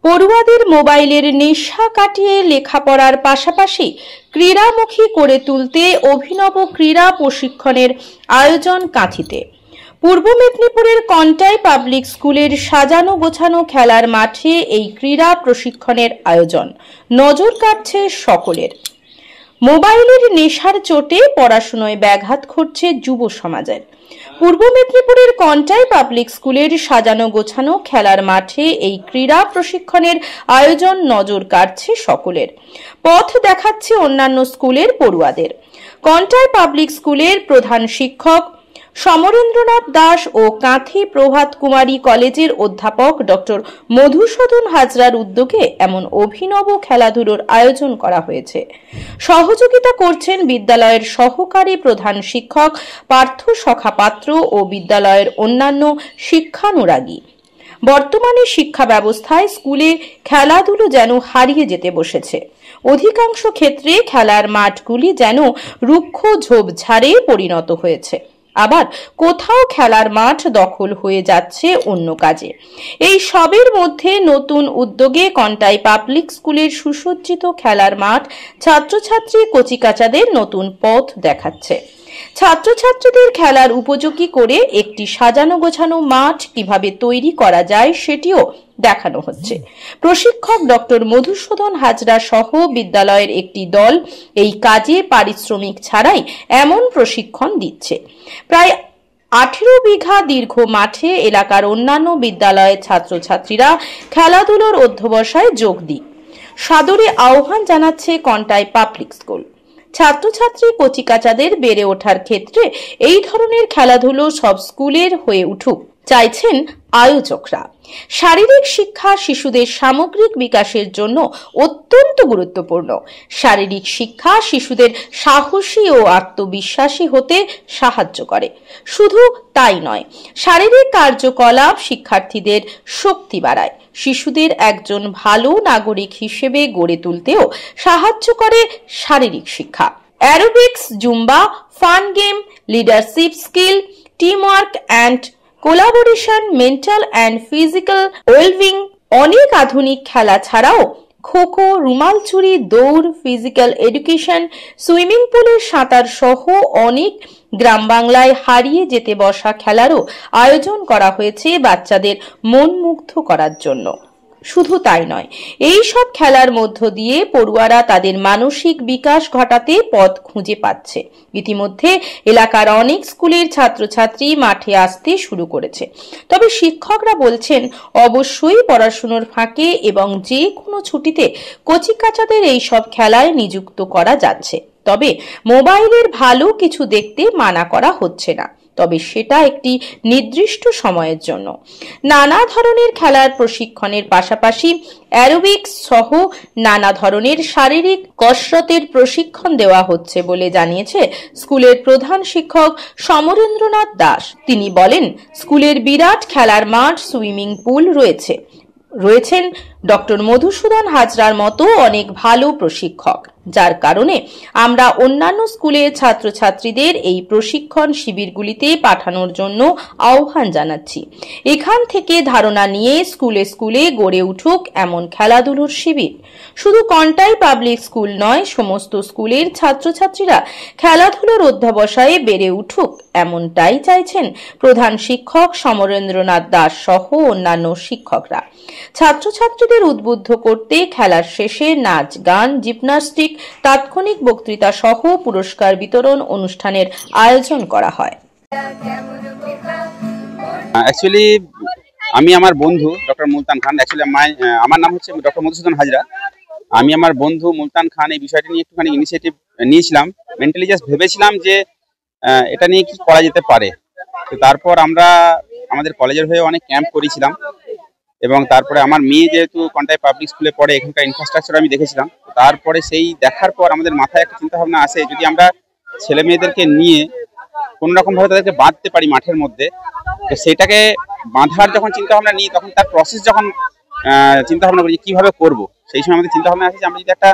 পড়ুয়াদের মোবাইলের নেশা কাটিয়ে লেখাপড়ার পাশাপাশি ক্রীড়ামুখী করে তুলতে অভিনব ক্রীড়া প্রশিক্ষণের আয়োজন কাঁথিতে। পূর্ব মেদিনীপুরের কন্টাই পাবলিক স্কুলের সাজানো গোছানো খেলার মাঠে এই ক্রীড়া প্রশিক্ষণের আয়োজন নজর কাটছে সকলের। মোবাইলের নেশার চোটে পড়াশোনায় ব্যাঘাত ঘটছে যুব সমাজের। পূর্ব মেদিনীপুরের কন্টাই পাবলিক স্কুলের সাজানো গোছানো খেলার মাঠে এই ক্রীড়া প্রশিক্ষণের আয়োজন নজর কাটছে সকলের। পথ দেখাচ্ছে অন্যান্য স্কুলের পড়ুয়াদের। কন্টাই পাবলিক স্কুলের প্রধান শিক্ষক সমরেন্দ্রনাথ দাস ও কাঁথি প্রভাত কুমারী কলেজের অধ্যাপক ডক্টর মধুসূদন হাজরার উদ্যোগে এমন অভিনব খেলাধুলোর আয়োজন করা হয়েছে। সহযোগিতা করছেন বিদ্যালয়ের সহকারী প্রধান শিক্ষক পার্থ সখা পাত্র ও বিদ্যালয়ের অন্যান্য শিক্ষানুরাগী। বর্তমানে শিক্ষা ব্যবস্থায় স্কুলে খেলাধুলো যেন হারিয়ে যেতে বসেছে। অধিকাংশ ক্ষেত্রে খেলার মাঠগুলি যেন রুক্ষ ঝোপঝাড়ে পরিণত হয়েছে, আবার কোথাও খেলার মাঠ দখল হয়ে যাচ্ছে অন্য কাজে। এই সবের মধ্যে নতুন উদ্যোগে কন্টাই পাবলিক স্কুলের সুসজ্জিত খেলার মাঠ ছাত্রছাত্রী কচিকাচাদের নতুন পথ দেখাচ্ছে। ছাত্রছাত্রীদের খেলার উপযোগী করে একটি সাজানো গোছানো মাঠ কিভাবে তৈরি করা যায় সেটিও দেখানো হচ্ছে। প্রশিক্ষক ডক্টর মধুসূদন হাজরা সহ বিদ্যালয়ের একটি দল এই কাজে পারিশ্রমিক ছাড়াই এমন প্রশিক্ষণ দিচ্ছে। প্রায় 18 বিঘা দীর্ঘ মাঠে এলাকার অন্যান্য বিদ্যালয়ের ছাত্রছাত্রীরা খেলাধুলোর অধ্যবসায় যোগ দিক। সাদরে আহ্বান জানাচ্ছে কন্টাই পাবলিক স্কুল। ছাত্রছাত্রী কচিকাচাদের বেড়ে ওঠার ক্ষেত্রে এই ধরনের খেলাধুলো সব স্কুলের হয়ে উঠুক চাইছেন আয়োজকরা। শারীরিক শিক্ষা শিশুদের সামগ্রিক বিকাশের জন্য অত্যন্ত গুরুত্বপূর্ণ। শারীরিক শিক্ষা শিশুদের সাহসী ও আত্মবিশ্বাসী হতে সাহায্য করে। শুধু তাই নয়, শারীরিক কার্যকলাপ শিক্ষার্থীদের শক্তি বাড়ায়। শিশুদের একজন ভালো নাগরিক হিসেবে গড়ে তুলতেও সাহায্য করে শারীরিক শিক্ষা। Aerobics, Zumba, fun game, leadership skill, teamwork and collaboration, mental and physical wellbeing, অনেক আধুনিক খেলা ছাড়াও খোখো, রুমাল চুরি, দৌড়, ফিজিক্যাল এডুকেশন, সুইমিং পুলে সাঁতার সহ অনেক গ্রাম বাংলায় হারিয়ে যেতে বসা খেলারও আয়োজন করা হয়েছে বাচ্চাদের মন মুগ্ধ করার জন্য। শুধু তাই নয়, এই সব খেলার মধ্য দিয়ে পড়ুয়ারা তাদের মানসিক বিকাশ ঘটাতে পথ খুঁজে পাচ্ছে। ইতিমধ্যে এলাকার অনেক স্কুলের ছাত্রছাত্রী মাঠে আসতে শুরু করেছে। তবে শিক্ষকরা বলছেন, অবশ্যই পড়াশোনার ফাঁকে এবং যে কোনো ছুটিতে কচিকাচাদের এই সব খেলায় নিযুক্ত করা যাচ্ছে। তবে মোবাইলের ভালো কিছু দেখতে মানা করা হচ্ছে না, তবে সেটা একটি নির্দিষ্ট সময়ের জন্য। নানা ধরনের খেলার প্রশিক্ষণের পাশাপাশি অ্যারোবিক্স সহ নানা ধরনের শারীরিক কসরতের প্রশিক্ষণ দেওয়া হচ্ছে বলে জানিয়েছে স্কুলের প্রধান শিক্ষক সমরেন্দ্রনাথ দাস। তিনি বলেন, স্কুলের বিরাট খেলার মাঠ, সুইমিং পুল রয়েছেন ডক্টর মধুসূদন হাজরার মতো অনেক ভালো প্রশিক্ষক, যার কারণে আমরা অন্যান্য স্কুলের ছাত্রছাত্রীদের এই প্রশিক্ষণ শিবিরগুলিতে পাঠানোর জন্য আহ্বান জানাচ্ছি। এখান থেকে ধারণা নিয়ে স্কুলে স্কুলে গড়ে উঠুক এমন খেলাধুলোর শিবির। শুধু কন্টাই পাবলিক স্কুল নয়, সমস্ত স্কুলের ছাত্রছাত্রীরা খেলাধুলোর অধ্যবসায়ে বেড়ে উঠুক, এমনটাই চাইছেন প্রধান শিক্ষক সমরেন্দ্রনাথ দাস সহ অন্যান্য শিক্ষকরা। ছাত্রছাত্রীদের উদ্বুদ্ধ করতে খেলার শেষে নাচ, গান, জিমন্যাস্টিক, তাৎক্ষণিক বক্তৃতা সহ পুরস্কার বিতরণ অনুষ্ঠানের আয়োজন করা হয়। অ্যাকচুয়ালি আমি আমার বন্ধু ডক্টর মুলতান খান, আমার নাম হচ্ছে ডক্টর মধুসূদন হাজরা। আমি আমার বন্ধু মুলতান খান এই বিষয়টি নিয়ে একটুখানি ইনিশিয়েটিভ নিয়েছিলাম। মেন্টালি জাস্ট ভেবেছিলাম যে এটা নিয়ে কি করা যেতে পারে। তো তারপর আমরা আমাদের কলেজের হয়ে অনেক ক্যাম্প করেছিলাম এবং তারপরে আমার মেয়ে যেহেতু কন্টাই পাবলিক স্কুলে পড়ে, এখানকার ইনফ্রাস্ট্রাকচার আমি দেখেছিলাম। তারপরে সেই দেখার পর আমাদের মাথায় একটা চিন্তা ভাবনা আসে, যদি আমরা ছেলে মেয়েদেরকে নিয়ে কোন রকম ভাবে তাদেরকে বাঁধতে পারি মাঠের মধ্যে, তো সেটাকে বাঁধার যখন চিন্তা ভাবনা নিই, তখন তার প্রসেস যখন চিন্তা ভাবনা করি কিভাবে করব, সেই সময় আমাদের চিন্তা ভাবনা আসে যে আমরা যদি একটা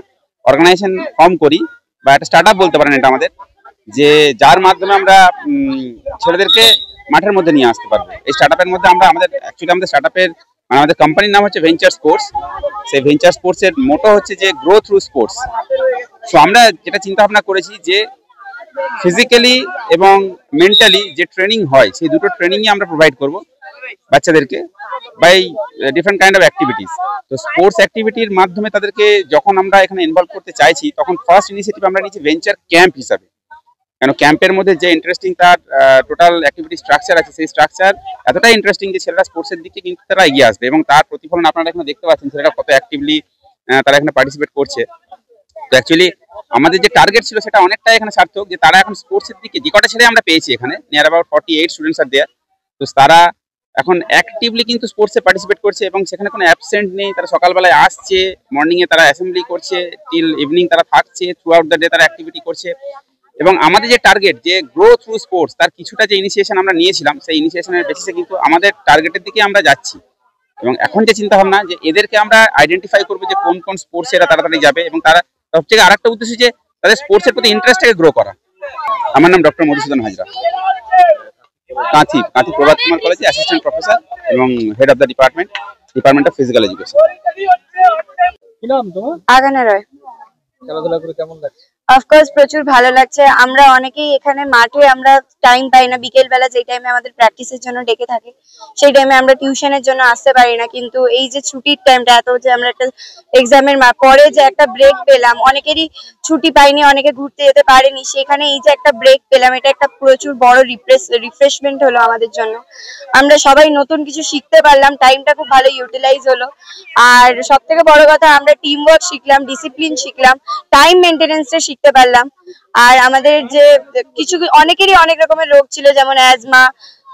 অর্গানাইজেশন ফর্ম করি বা একটা স্টার্ট আপ বলতে পারেন এটা আমাদের, যে যার মাধ্যমে আমরা ছেলেদেরকে মাঠের মধ্যে নিয়ে আসতে পারবো। এই স্টার্ট আপের মধ্যে আমাদের স্টার্ট আপের মানে আমাদের কোম্পানির নাম হচ্ছে ভেঞ্চার স্পোর্টস। সেই ভেঞ্চার স্পোর্টস এর মোটো হচ্ছে যে গ্রো থ্রু স্পোর্টস। সো আমরা যেটা চিন্তা ভাবনা করেছি যে ফিজিক্যালি এবং মেন্টালি যে ট্রেনিং হয় সেই দুটো ট্রেনিংই আমরা প্রোভাইড করব বাচ্চাদেরকে by different kind of activities. তো স্পোর্টস অ্যাক্টিভিটির মাধ্যমে তাদেরকে যখন আমরা এখানে ইনভলভ করতে চাইছি তখন ফার্স্ট ইনিশিয়েটিভ আমরা নিয়েছি ভেঞ্চার ক্যাম্প হিসাবে। কেন ক্যাম্পের মধ্যে যে ইন্টারেস্টিং তার টোটাল অ্যাক্টিভিটি স্ট্রাকচার আছে সেই স্ট্রাকচার এতটাই ইন্টারেস্টিং যে ছেলেরা স্পোর্টসের দিকে কিন্তু তারা এগিয়ে আসবে এবং তার প্রতিফলন আপনারা এখানে দেখতে পাচ্ছেন ছেলেরা কত অ্যাক্টিভলি তারা এখানে পার্টিসিপেট করছে। তো অ্যাকচুয়ালি আমাদের যে টার্গেট ছিল সেটা অনেকটাই এখানে সার্থক যে তারা এখন স্পোর্টসের দিকে যে কটা ছেলে আমরা পেয়েছি এখানে নিয়ার অ্যাবাউট 48 স্টুডেন্টস আর দেয়ার। তো তারা এখন অ্যাক্টিভলি কিন্তু স্পোর্টসে পার্টিসিপেট করছে এবং সেখানে কোনো অ্যাবসেন্ট নেই। তারা সকালবেলায় আসছে, মর্নিংয়ে তারা অ্যাসেম্বলি করছে, টিল ইভিনিং তারা থাকছে, থ্রু আউট দ্য ডে তারা অ্যাক্টিভিটি করছে। এবং আমাদের যে টার্গেট যে গ্রো থ্রু স্পোর্টস তার কিছুটা যে ইনিশিয়েশন আমরা নিয়েছিলাম সেই ইনিশিয়েশনের বেসিসে কিন্তু আমাদের টার্গেটের দিকে আমরা যাচ্ছি। এবং এখন যে চিন্তা ভাবনা যে এদেরকে আমরা আইডেন্টিফাই করবো যে কোন কোন স্পোর্টস এরা তাড়াতাড়ি যাবে এবং তারা সবথেকে আরেকটা উদ্দেশ্য যে তাদের স্পোর্টসের প্রতি ইন্টারেস্টটাকে গ্রো করা। আমার নাম ডক্টর মধুসূদন হাজরা, কাঁথি প্রভাত কুমার কলেজে অ্যাসিস্ট্যান্ট প্রফেসর এবং head of the department of physical education. কি নাম তোমার? আগানা রায়। খেলাধুলা করে কেমন লাগছে? অফকোর্স প্রচুর ভালো লাগছে। আমরা অনেকেই এখানে মাঠে আমরা টাইম পাই না, বিকেল বেলা যে টাইমে আমাদের প্র্যাকটিসের জন্য ডেকে থাকে সেই টাইমে আমরা টিউশনের জন্য আসতে পারি না, কিন্তু এই যে ছুটির টাইমটা এত যে আমরা একটা এক্সামের পরে যে একটা ব্রেক পেলাম, অনেকেরই ছুটি পাইনি, অনেকে ঘুরতে যেতে পারেনি, সেখানে এই যে একটা ব্রেক পেলাম এটা একটা প্রচুর বড় রিফ্রেশমেন্ট হলো আমাদের জন্য। আমরা সবাই নতুন কিছু শিখতে পারলাম, টাইমটা খুব ভালো ইউটিলাইজ হলো। আর সব থেকে বড় কথা আমরা টিম ওয়ার্ক শিখলাম, ডিসিপ্লিন শিখলাম, টাইম মেনটেনেন্সটা শিখতে পারলাম। আর আমাদের যে কিছু অনেকেরই অনেক রকমের রোগ ছিল, যেমন অ্যাজমা,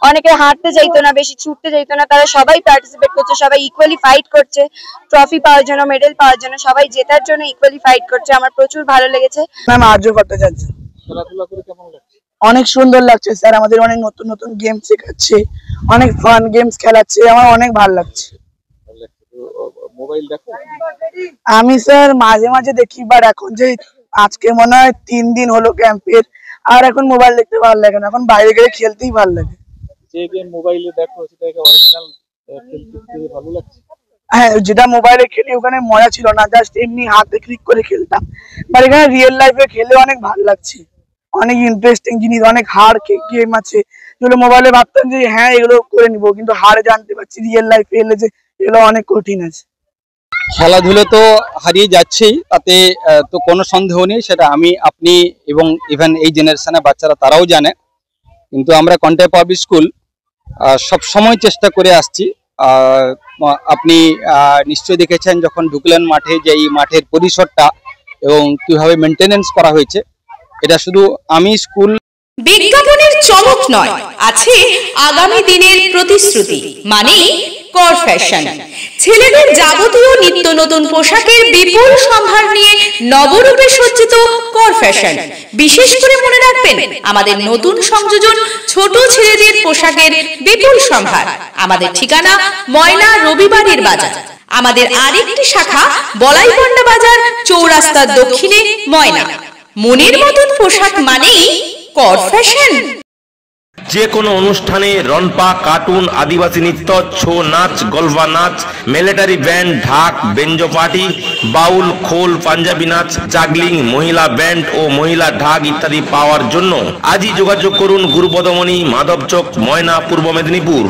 অনেকে হাঁটতে চাইতো না, বেশি ছুটতে চাইতো না, তারা সবাই পার্টিসিপেট করছে, সবাই ইকুয়ালি ফাইট করছে ট্রফি পাওয়ার জন্য, মেডেল পাওয়ার জন্য, সবাই জেতার জন্য ইকুয়ালি ফাইট করছে। আমার প্রচুর ভালো লেগেছে। ম্যাম আর্য ভট্টাচার্য। খেলাধুলা করে কেমন লাগছে? অনেক সুন্দর লাগছে স্যার, আমাদের অনেক নতুন নতুন গেম শেখাচ্ছে, অনেক ফান গেমস খেলাচ্ছে, আমার অনেক ভালো লাগছে। মোবাইল দেখো? আমি স্যার মাঝে মাঝে দেখি, বাট এখন যে আজকে মনে হয় 3 দিন হলো ক্যাম্পের, আর এখন মোবাইল দেখতে ভালো লাগে না, এখন বাইরে গিয়ে খেলতেই ভালো লাগে। যে গেম মোবাইলে দেখো সেটাকে অরিজিনাল খেলতে ভালো লাগছে? হ্যাঁ, যেটা মোবাইলে খেলি ওখানে মজা ছিল না, জাস্ট এমনি হাতে ক্লিক করে খেলতাম, বাট এখানে রিয়েল লাইফে খেলে অনেক ভালো লাগছে। অনেক ইন্টারেস্টিং জিনিস, অনেক হার গেম আছে যেগুলো মোবাইলে ভাবতাম যে হ্যাঁ এগুলো করে নিবো, কিন্তু হারে জানতে পারছি রিয়েল লাইফে এলে যে এগুলো অনেক কঠিন আছে। খেলাধুলো তো হারিয়ে যাচ্ছেই, তাতে তো কোনো সন্দেহ নেই, সেটা আমি, আপনি এবং ইভেন এই জেনারেশনের বাচ্চারা তারাও জানে। কিন্তু আমরা কন্টাই পাবলিক স্কুল সব সময় চেষ্টা করে আসছি। আপনি নিশ্চয়ই দেখেছেন যখন ঢুকলেন মাঠে, যে এই মাঠের পরিসরটা এবং কিভাবে মেনটেনেন্স করা হয়েছে, এটা শুধু আমি স্কুল বিজ্ঞাপনের চমক নয়, আছে আগামী দিনের প্রতিশ্রুতি, মানে কর ফ্যাশন। ছেলেদের যাবতীয় নিত্য নতুন পোশাকের বিপুল সম্ভার নিয়ে নবরূপে সজ্জিত কর ফ্যাশন। বিশেষ করে মনে রাখবেন আমাদের নতুন সংযোজন ছোট ছেলেদের পোশাকের বিপুল সম্ভার। আমাদের ঠিকানা ময়না রবিবারের বাজার। আমাদের আরেকটি শাখা বলাইপন্ডা বাজার, চৌরাস্তার দক্ষিণে ময়না। মনের মতন পোশাক মানেই কর ফ্যাশন। যে কোনো অনুষ্ঠানে রনপা, কার্টুন, আদিবাসী নৃত্য, ছৌ নাচ, গলফা নাচ, মিলিটারি ব্যান্ড, ঢাক, বেঞ্জো পার্টি, বাউল, খোল, পাঞ্জাবি নাচ, জাগলিং, মহিলা ব্যান্ড ও মহিলা ঢাক ইত্যাদি পাওয়ার জন্য আজই যোগাযোগ করুন গুরুপদমণি, মাধবচক, ময়না, পূর্ব মেদিনীপুর।